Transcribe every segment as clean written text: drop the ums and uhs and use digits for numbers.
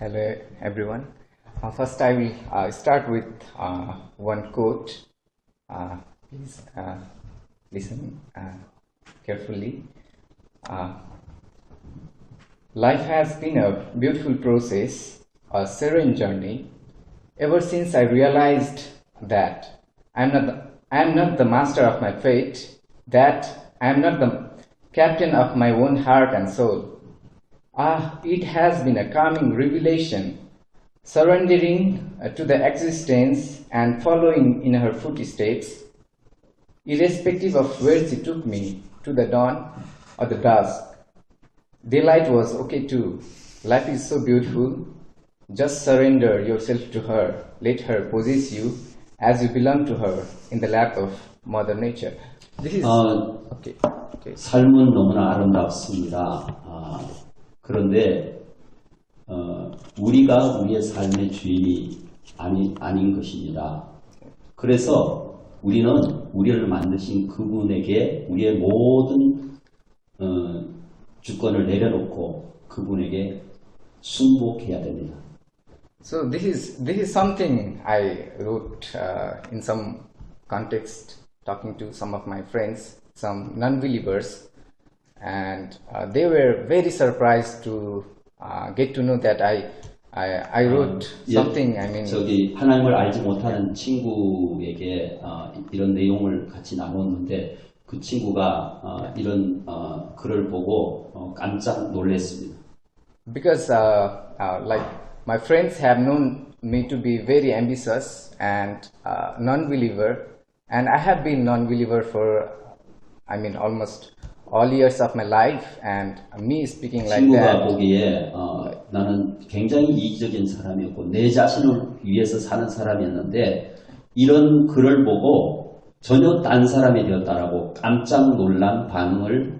Hello everyone. First I will start with one quote. Please listen carefully. Uh, Life has been a beautiful process, a serene journey, ever since I realized that I am not the master of my fate, that I am not the captain of my own heart and soul. It has been a calming revelation, surrendering to the existence and following in her footsteps, irrespective of where she took me, to the dawn or the dusk. Daylight was okay too. Life is so beautiful. Just surrender yourself to her. Let her possess you as you belong to her in the lap of Mother Nature. This is okay. 삶은 너무나 아름답습니다. 그런데 우리가 우리의 삶의 주인이 아닌 것입니다. 그래서 우리는 우리를 만드신 그분에게 우리의 모든 주권을 내려놓고 그분에게 순복해야 됩니다. So this is something I wrote in some context, talking to some of my friends, some non-believers, and they were very surprised to get to know that I wrote something. I mean, 저기 하나님을 알지 못하는 친구에게 이런 내용을 같이 나눴는데 그 친구가 이런 글을 보고 깜짝 놀랐습니다. Because like my friends have known me to be very ambitious and non-believer, and I have been non-believer for almost all years of my life, and me speaking like that. 친구가 보기에 나는 굉장히 이기적인 사람이었고 내 자신을 위해서 사는 사람이었는데 이런 글을 보고 전혀 딴 사람이 되었다라고 깜짝 놀란 반응을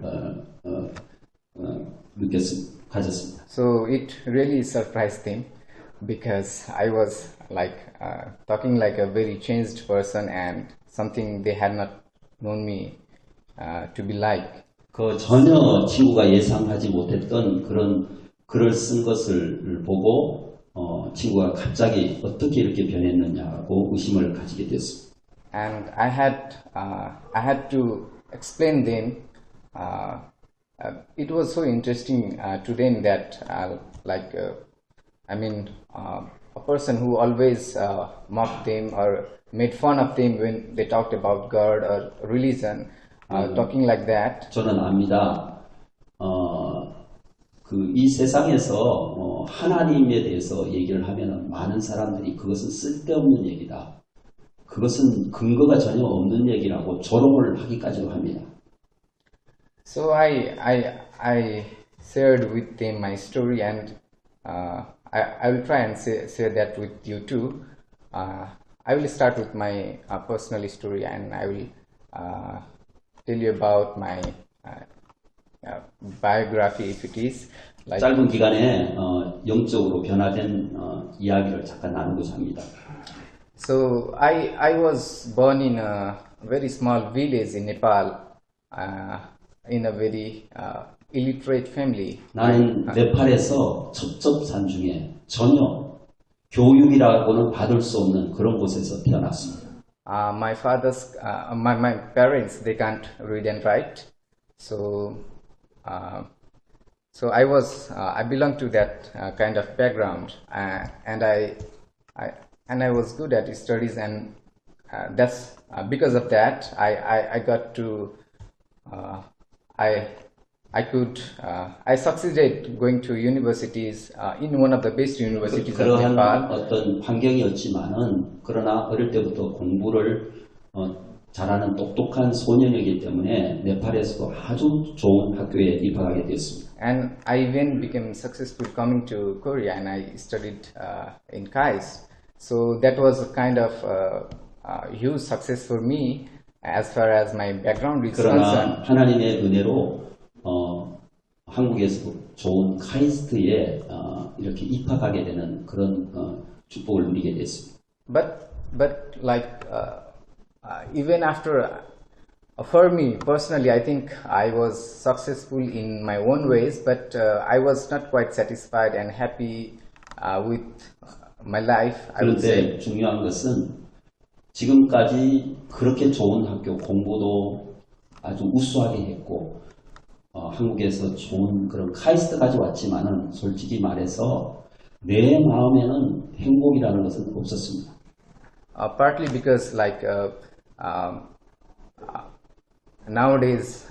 가졌습니다. So it really surprised them because I was like talking like a very changed person and something they had not known me to be like. 그 전혀 친구가 예상하지 못했던 그런 글을 쓴 것을 보고 친구가 갑자기 어떻게 이렇게 변했느냐고 의심을 가지게 되었습니다. And I had to explain them. It was so interesting to them that a person who always mocked them or made fun of them when they talked about God or religion. Talking like that. 저는 압니다. 이 세상에서 하나님에 대해서 얘기를 하면 많은 사람들이 그것은 쓸데없는 얘기다. 그것은 근거가 전혀 없는 얘기라고 조롱을 하기까지도 합니다. So I shared with them my story, and I will try and share that with you too. I will start with my personal story, and I will tell you about my biography, if it is. Like, 짧은 기간에 영적으로 변화된 이야기를 잠깐 나누고자 합니다. So I was born in a very small village in Nepal, in a very illiterate family. 나는 네팔에서 첩첩산 중에 전혀 교육이라고는 받을 수 없는 그런 곳에서 태어났습니다. My parents, they can't read and write, so I belong to that kind of background, and I was good at studies, and that's because of that I got to I succeeded going to universities in one of the best universities of 그러한 Nepal. 어떤 환경이었지만은 그러나 어릴 때부터 공부를 잘하는 똑똑한 소년이기 때문에 네팔에서도 아주 좋은 학교에 입학하게 되었습니다. And I even became successful coming to Korea, and I studied in KAIST. So that was a kind of huge success for me as far as my background is 그러나 concerned. 하나님의 은혜로 한국에서도 좋은 카이스트에 이렇게 입학하게 되는 그런 축복을 누리게 됐습니다. But like even after, for me personally, I think I was successful in my own ways, but I was not quite satisfied and happy with my life, I would say. 그런데 중요한 것은 지금까지 그렇게 좋은 학교 공부도 아주 우수하게 했고 한국에서 좋은 그런 카이스트까지 왔지만은 솔직히 말해서 내 마음에는 행복이라는 것은 없었습니다. Partly because nowadays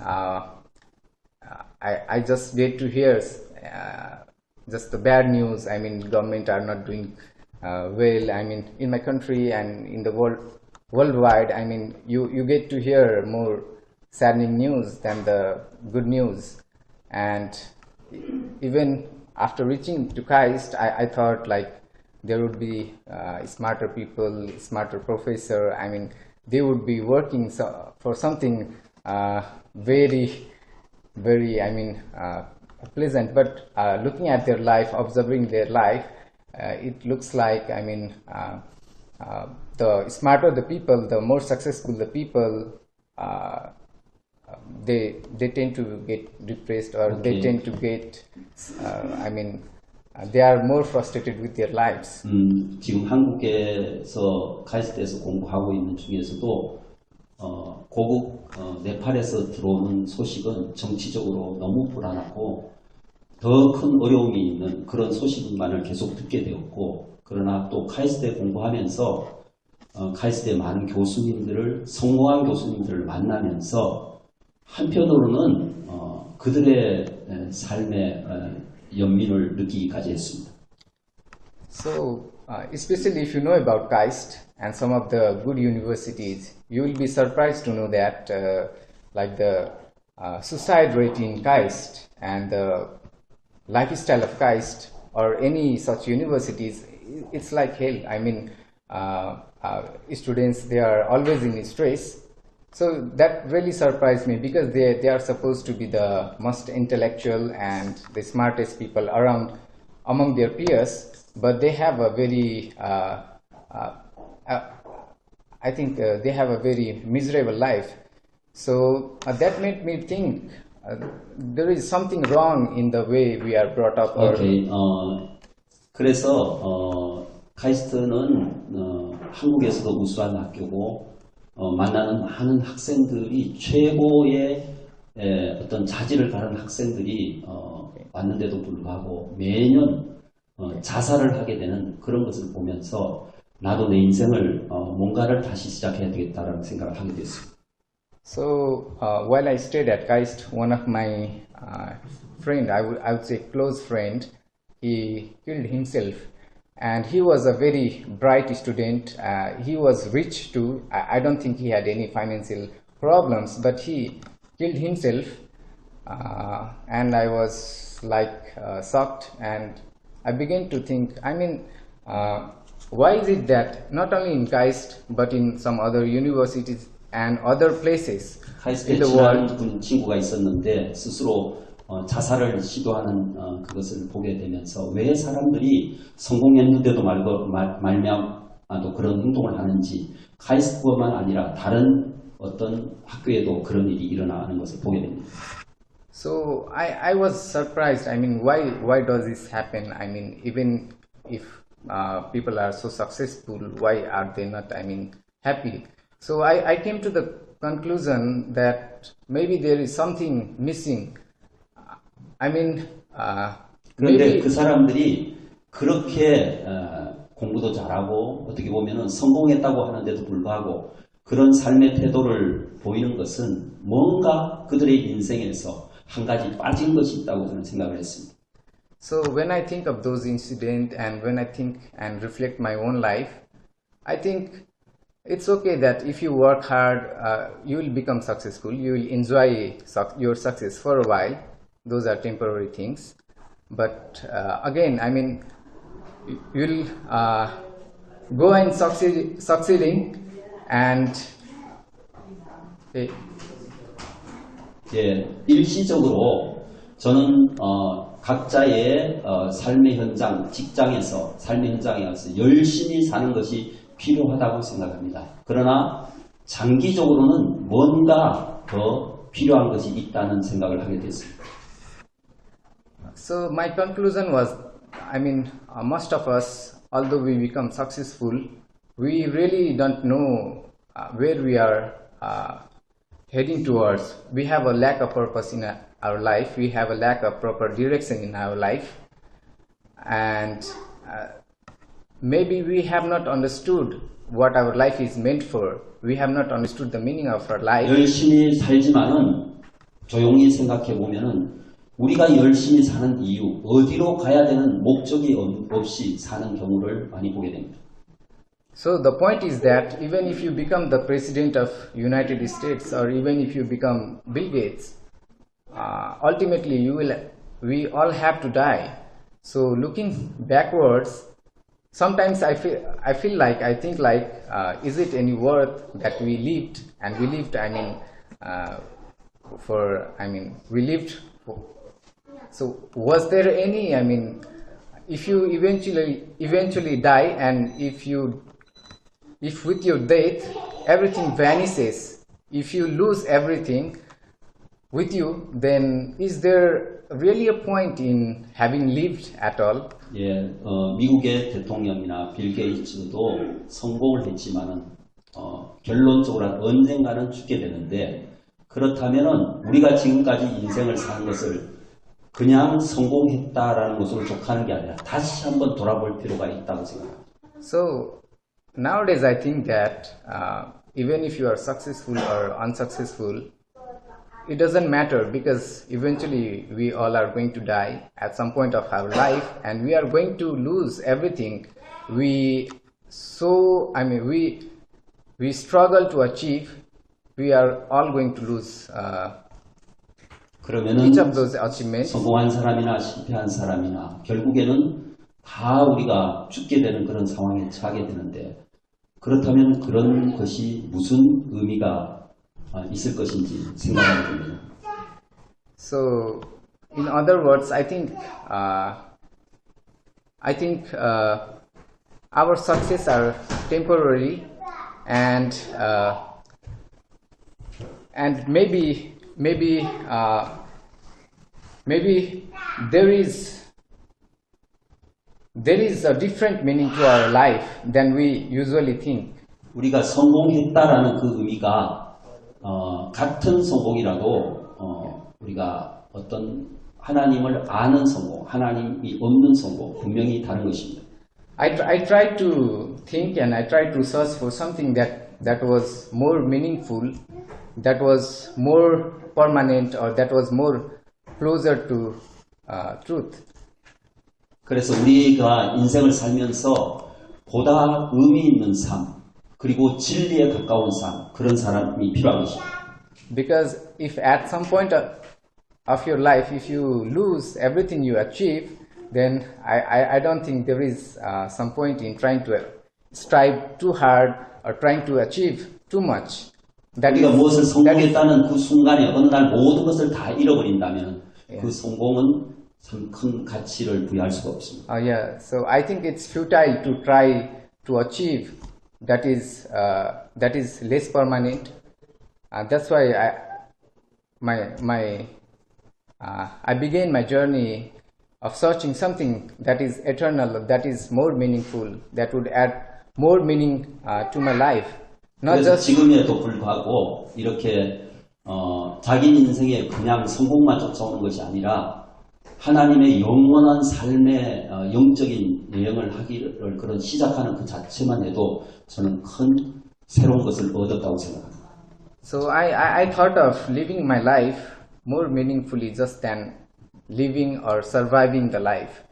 I just get to hear just the bad news. I mean, government are not doing well. I mean, in my country and in the worldwide, I mean, you get to hear more saddening news than the good news. And even after reaching to KAIST, I thought like there would be smarter people, smarter professor. I mean, they would be working for something very, I mean, pleasant. But looking at their life, observing their life, it looks like, I mean, the smarter the people, the more successful the people, they tend to get depressed, or they tend to get, I mean, they are more frustrated with their lives. 지금 한국에서 카이스트에서 공부하고 있는 중에서도 고국 네팔에서 들어오는 소식은 정치적으로 너무 불안하고 더 큰 어려움이 있는 그런 소식만을 계속 듣게 되었고, 그러나 또 카이스트에 공부하면서 카이스트의 많은 교수님들을, 성공한 교수님들을 만나면서 한편으로는 그들의 삶의 연민을 느끼기까지 했습니다. So, especially if you know about KAIST and some of the good universities, you will be surprised to know that like the suicide rate in KAIST and the lifestyle of KAIST or any such universities, it's like hell. I mean, students, they are always in stress. So that really surprised me, because they are supposed to be the most intellectual and the smartest people around among their peers, but they have a very, I think they have a very miserable life. So that made me think there is something wrong in the way we are brought up. 오케이. 그래서 카이스트는 한국에서도 우수한 학교고 만나는 많은 학생들이 최고의 어떤 자질을 가진 학생들이 왔는데도 불구하고 매년 자살을 하게 되는 그런 것을 보면서 나도 내 인생을 뭔가를 다시 시작해야 되겠다라는 생각을 하게 됐습니다. So while I stayed at KAIST, one of my friend, I would say close friend, he killed himself. And he was a very bright student. He was rich too. I don't think he had any financial problems, but he killed himself. And I was like shocked, and I began to think, I mean, why is it that not only in KAIST, but in some other universities and other places in 카이스트에 the 친한 world, 친구가 있었는데 스스로 자살을 시도하는 그것을 보게 되면서 왜 사람들이 성공했는데도 말미암아도 그런 행동을 하는지, 카이스트뿐만 아니라 다른 어떤 학교에도 그런 일이 일어나는 것을 보게 됩니다. So I was surprised. I mean, why does this happen? I mean, even if people are so successful, why are they not, I mean, happy? So I came to the conclusion that maybe there is something missing. I mean, 그런데 maybe 그 사람들이 그렇게 공부도 잘하고 어떻게 보면은 성공했다고 하는데도 불구하고 그런 삶의 태도를 보이는 것은 뭔가 그들의 인생에서 한 가지 빠진 것이 있다고 저는 생각을 했습니다. So when I think of those incidents and when I think and reflect my own life, I think it's okay that if you work hard, you will become successful. You will enjoy your success for a while. Those are temporary things. But again, I mean, you'll go and succeeding and 예, 일시적으로 저는 각자의 삶의 현장, 직장에서 삶의 현장에 가서 열심히 사는 것이 필요하다고 생각합니다. 그러나 장기적으로는 뭔가 더 필요한 것이 있다는 생각을 하게 됐습니다. so my conclusion was, I mean, most of us, although we become successful, we really don't know where we are heading towards. We have a lack of purpose in our life. We have a lack of proper direction in our life, and maybe we have not understood what our life is meant for. We have not understood the meaning of our life. 열심히 살지만은 조용히 생각해 보면은 우리가 열심히 사는 이유, 어디로 가야 되는 목적이 없이 사는 경우를 많이 보게 됩니다. So the point is that even if you become the president of United States or even if you become Bill Gates, ultimately we all have to die. So looking backwards, sometimes I feel like, I think like, is it any worth that we lived, and we lived, I mean, we lived for, so was there any, I mean, if you eventually die, and if with your death everything vanishes, if you lose everything with you, then is there really a point in having lived at all? 예, 미국의 대통령이나 빌 게이츠도 성공을 했지만은 결론적으로 언젠가는 죽게 되는데, 그렇다면은 우리가 지금까지 인생을 사는 것을 그냥 성공했다라는 것으로 족하는 게 아니라 다시 한번 돌아볼 필요가 있다고 생각합니다. So nowadays I think that even if you are successful or unsuccessful, it doesn't matter, because eventually we all are going to die at some point of our life, and we are going to lose everything we struggle to achieve. We are all going to lose 그러면은 each of those achievements. 성공한 사람이나 실패한 사람이나 결국에는 다 우리가 죽게 되는 그런 상황에 처하게 되는데, 그렇다면 그런 것이 무슨 의미가 있을 것인지 생각하게 됩니다. So, in other words, I think our success are temporary, and maybe there is a different meaning to our life than we usually think. 우리가 성공했다라는 그 의미가 같은 성공이라도 우리가 어떤 하나님을 아는 성공, 하나님이 없는 성공, 분명히 다른 것입니다. I tried to think and I tried to search for something that was more meaningful, that was more permanent, or that was more closer to truth. 그래서 우리가 인생을 살면서 보다 의미 있는 삶, 그리고 진리에 가까운 삶, 그런 사람이 필요한 것입니다. Because if at some point of your life, if you lose everything you achieve, then I don't think there is some point in trying to strive too hard or trying to achieve too much. 우리가 무엇을 성공했다는 그 순간에 어느 날 모든 것을 다 잃어버린다면 그 성공은 참 큰 가치를 부여할 수가 없습니다. Yeah, so I think it's futile to try to achieve that is less permanent. That's why I began my journey of searching something that is eternal, that is more meaningful, that would add more meaning to my life. Not 그래서 just 지금에도 불구하고 이렇게 자기 인생에 그냥 성공만 쫓아오는 것이 아니라 하나님의 영원한 삶의 영적인 여행을 하기를 그런 시작하는 그 자체만 해도 저는 큰 새로운 것을 얻었다고 생각합니다. So I thought of living my life more meaningfully just than living or surviving the life.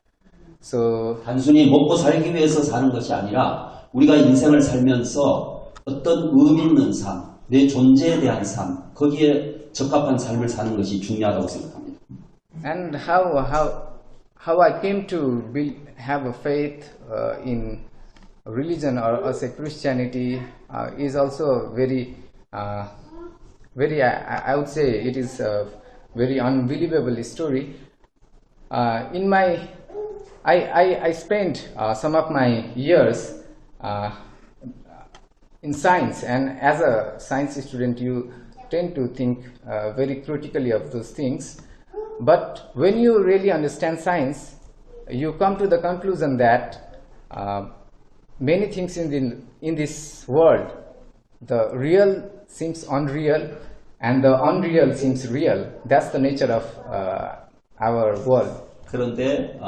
So 단순히 먹고 살기 위해서 사는 것이 아니라 우리가 인생을 살면서 어떤 의미 있는 삶, 내 존재에 대한 삶, 거기에 적합한 삶을 사는 것이 중요하다고 생각합니다. And how I came to have a faith in religion, or as a Christianity, is also very I would say it is a very unbelievable story. I spent some of my years in science, and as a science student you tend to think very critically of those things. But when you really understand science, you come to the conclusion that many things in this world, the real seems unreal and the unreal seems real. That's the nature of our world. 그런데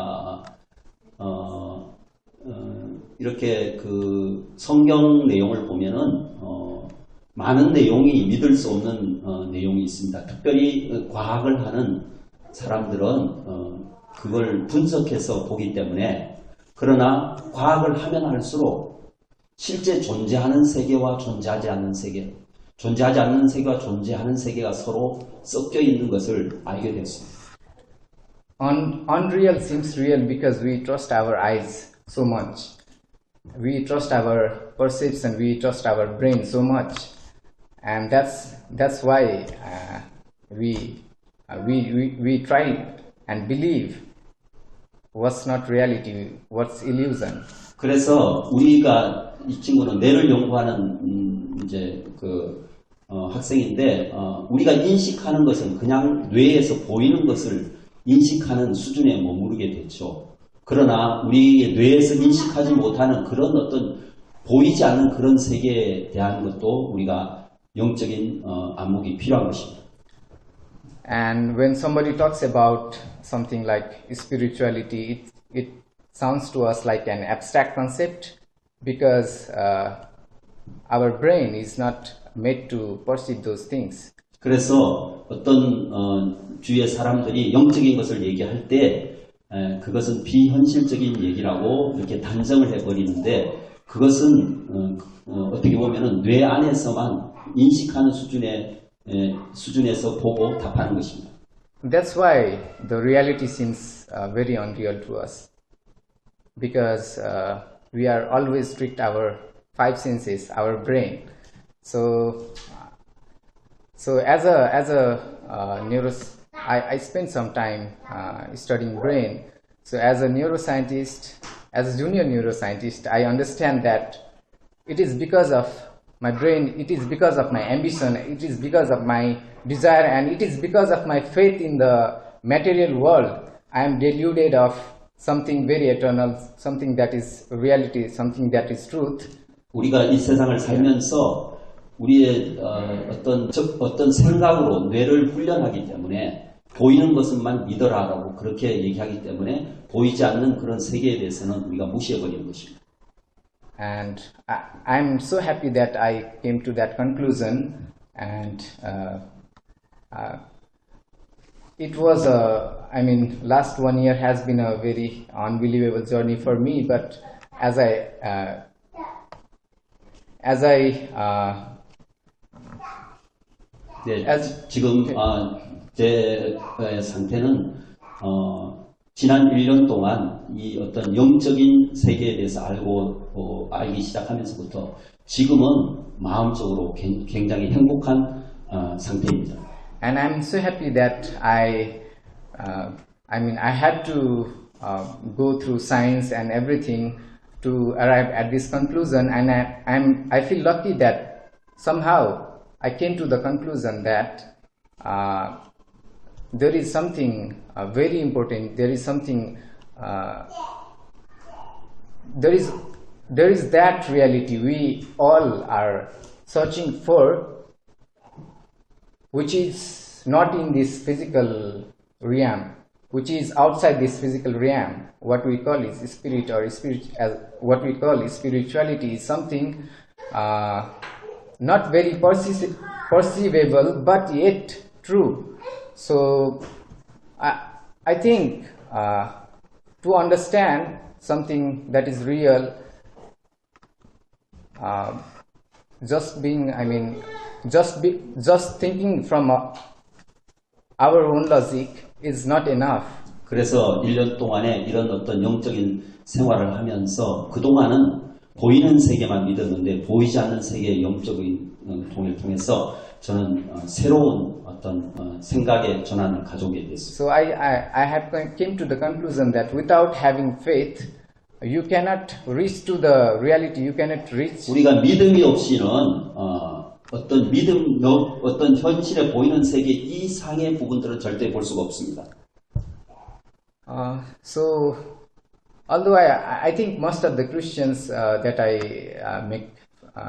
이렇게 그 성경 내용을 보면은 많은 내용이 믿을 수 없는 내용이 있습니다. 특별히 과학을 하는 사람들은 그걸 분석해서 보기 때문에, 그러나 과학을 하면 할수록 실제 존재하는 세계와 존재하지 않는 세계, 존재하지 않는 세계와 존재하는 세계가 서로 섞여 있는 것을 알게 됐습니다. Unreal seems real because we trust our eyes so much. We trust our perception, we trust our brain so much, and that's why we try and believe what's not reality, what's illusion. 그래서 우리가 이 친구는 뇌를 연구하는 이제 그 학생인데, 우리가 인식하는 것은 그냥 뇌에서 보이는 것을 인식하는 수준에 머무르게 됐죠. 그러나 우리의 뇌에서 인식하지 못하는 그런 어떤 보이지 않는 그런 세계에 대한 것도 우리가 영적인 안목이 필요한 것입니다. And when somebody talks about something like spirituality, it sounds to us like an abstract concept because our brain is not made to perceive those things. 그래서 어떤 주위의 사람들이 영적인 것을 얘기할 때 그것은 비현실적인 얘기라고 이렇게 단정을 해버리는데, 그것은 어떻게 보면은 뇌 안에서만 인식하는 수준에서 보고 답하는 것입니다. That's why the reality seems very unreal to us, because we are always tricked our five senses, our brain. So as a I spent some time studying brain. So as a neuroscientist, as a junior neuroscientist, I understand that it is because of my brain, it is because of my ambition, it is because of my desire, and it is because of my faith in the material world. I am deluded of something very eternal, something that is reality, something that is truth. 우리가 이 세상을 살면서 우리의 어떤 생각으로 뇌를 훈련하기 때문에 보이는 것은만 믿어라라고 그렇게 얘기하기 때문에 보이지 않는 그런 세계에 대해서는 우리가 무시해버리는 것입니다. And I'm so happy that I came to that conclusion, and it was last 1 year has been a very unbelievable journey for me, but as 지금 제 상태는 지난 1년 동안 이 어떤 영적인 세계에 대해서 알기 시작하면서부터 지금은 마음적으로 굉장히 행복한 상태입니다. And I'm so happy that I had to go through science and everything to arrive at this conclusion, and I feel lucky that somehow I came to the conclusion that there is something very important. There is something. There is that reality we all are searching for, which is not in this physical realm, which is outside this physical realm. What we call is spirit, or what we call is spirituality, is something not very perceivable, but yet true. So I think to understand something that is real, just thinking from our own logic is not enough. 그래서 1년 동안에 이런 어떤 영적인 생활을 하면서 그동안은 보이는 세계만 믿었는데 보이지 않는 세계의 영적인 통일을 통해서 저는 새로운 어떤 생각의 전환을 가져오게 됐습니다. So I have came to the conclusion that without having faith, you cannot reach to the reality. You cannot reach. 우리가 믿음이 없이는 어떤 현실에 보이는 세계 이상의 부분들은 절대 볼 수가 없습니다. So although I think most of the Christians that I make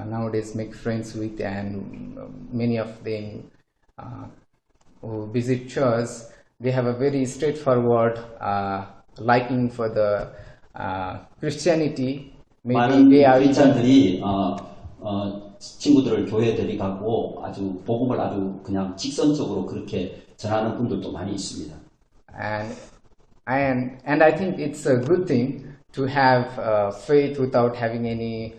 nowadays make friends with, and many of them who visit church, they have a very straightforward liking for the Christianity. Maybe 많은 they are 크리스찬들이 친구들을 교회에 데려가고 아주 복음을 아주 그냥 직선적으로 그렇게 전하는 분들도 많이 있습니다. And I think it's a good thing to have faith without having any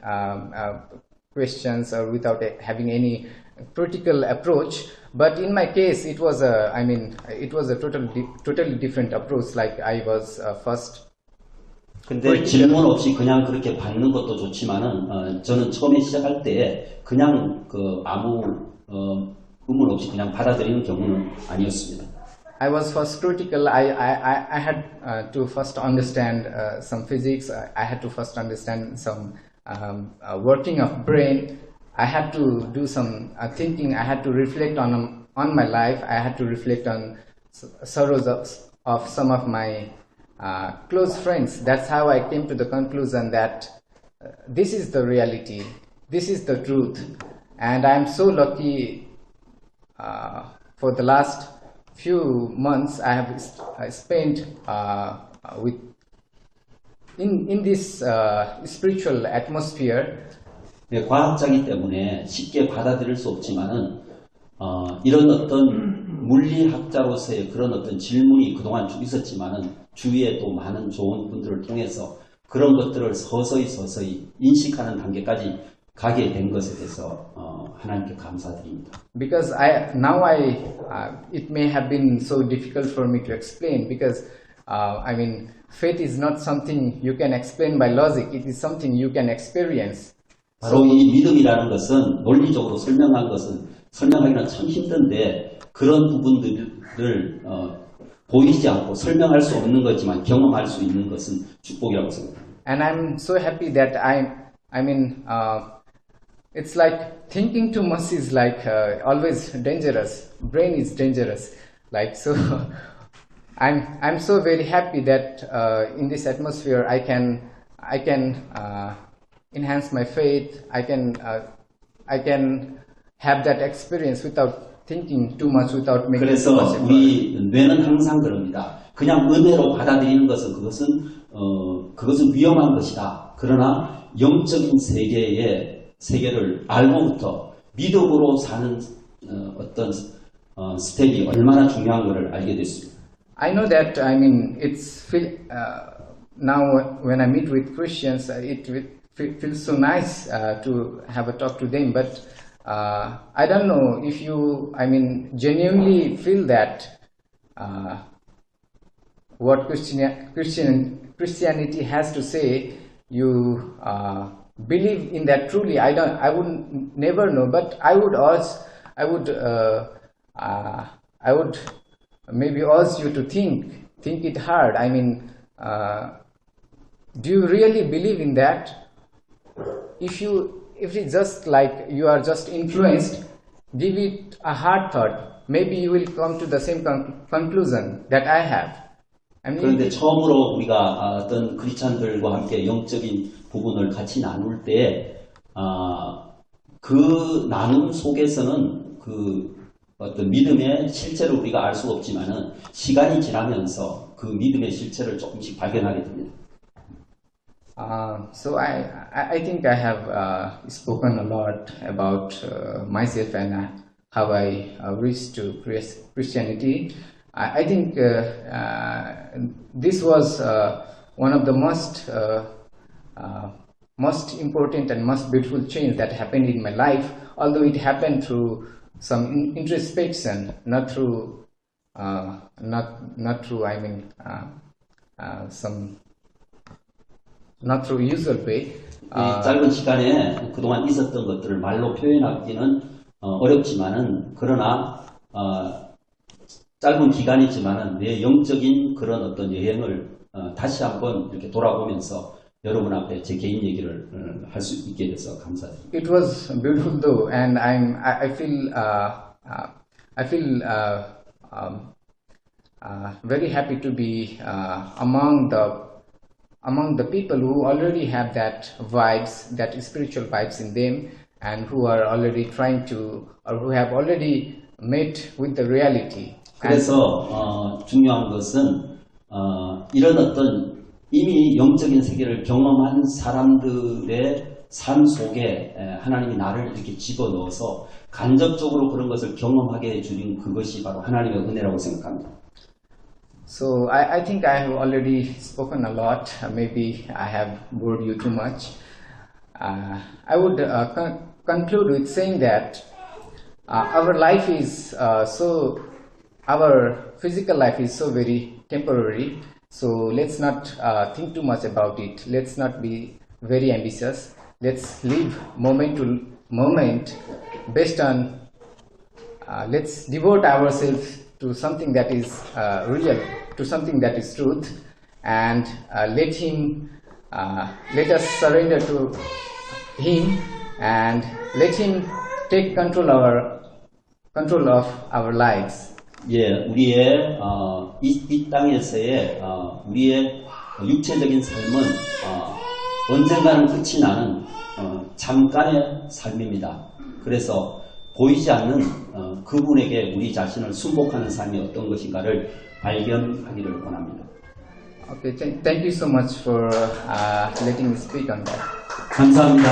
questions or without having any critical approach. But in my case, it was a totally different approach. Like I was first. 근데 질문 없이 그냥 그렇게 받는 것도 좋지만은 저는 처음에 시작할 때 그냥 그 아무 의문 없이 그냥 받아들이는 경우는 아니었습니다. I was first critical. I had to first understand some physics. I had to first understand some working of brain. I had to do some thinking. I had to reflect on my life. I had to reflect on sorrows of some of my close friends. That's how I came to the conclusion that this is the reality. This is the truth. And I'm so lucky for the last few months I have spent with in this spiritual atmosphere. 네, 과학자이기 때문에 쉽게 받아들일 수 없지만은 이런 어떤 물리학자로서의 그런 어떤 질문이 그동안 쭉 있었지만은 주위에 또 많은 좋은 분들을 통해서 그런 것들을 서서히 인식하는 단계까지 가게 된 것에 대해서 하나님께 감사드립니다. Because it may have been so difficult for me to explain because faith is not something you can explain by logic. It is something you can experience. 바로 이 믿음이라는 것은 논리적으로 설명하기는 참 힘든데 그런 부분들을 보이지 않고 설명할 수 없는 거지만 경험할 수 있는 것은 축복이라고 생각합니다. And I'm so happy that it's like thinking too much is like always dangerous. Brain is dangerous. Like so, I'm so very happy that in this atmosphere I can enhance my faith. I can have that experience without thinking too much, without making too 그래서 much effort. 우리 뇌는 항상 그럽니다. 그냥 은혜로 받아들이는 것은 그것은 위험한 것이다. 그러나 영적인 세계를 알고부터 믿음으로 사는 어떤 스텝이 얼마나 중요한 것을 알게 됐습니다. I know that now when I meet with Christians, it feels so nice to have a talk to them. But I don't know if you genuinely feel that what Christianity has to say. You believe in that truly. I would never know, but I would maybe ask you to think it hard. Do you really believe in that? If it's just like you are just influenced, give it a hard thought. Maybe you will come to the same conclusion that I have. 그런데 처음으로 우리가 어떤 크리스찬들과 함께 영적인 부분을 같이 나눌 때 그 나눔 속에서는 그 어떤 믿음의 실체를 우리가 알 수가 없지만은 시간이 지나면서 그 믿음의 실체를 조금씩 발견하게 됩니다. So I think I have spoken a lot about myself and how I reached to Christianity. I think this was one of the most important and most beautiful change that happened in my life. Although it happened through some introspection, not through usual way. 이 짧은 시간에 그동안 있었던 것들을 말로 표현하기는 어렵지만은 그러나 짧은 기간이지만은 내 영적인 그런 어떤 여행을 다시 한번 이렇게 돌아보면서 여러분 앞에 제 개인 얘기를 할 수 있게 돼서 감사드립니다. It was beautiful though, and I feel very happy to be among the among the people who already have that vibes, that spiritual vibes in them, and who are already trying to, or who have already met with the reality. 그래서 중요한 것은 이런 어떤 이미 영적인 세계를 경험한 사람들의 삶 속에 하나님이 나를 이렇게 집어넣어서 간접적으로 그런 것을 경험하게 해주는 그것이 바로 하나님의 은혜라고 생각합니다. So I think I have already spoken a lot. Maybe I have bored you too much. I would conclude with saying that our life is our physical life is so very temporary. So let's not think too much about it. Let's not be very ambitious. Let's live moment to moment based on, let's devote ourselves to something that is real, to something that is truth, and let us surrender to Him, and let Him take control of our lives. 예, 우리의 이 땅에서의 우리의 육체적인 삶은 언젠가는 끝이 나는 잠깐의 삶입니다. 그래서 보이지 않는 그분에게 우리 자신을 순복하는 삶이 어떤 것인가를 발견하기를 원합니다. Okay, thank you so much for letting me speak on that. 감사합니다.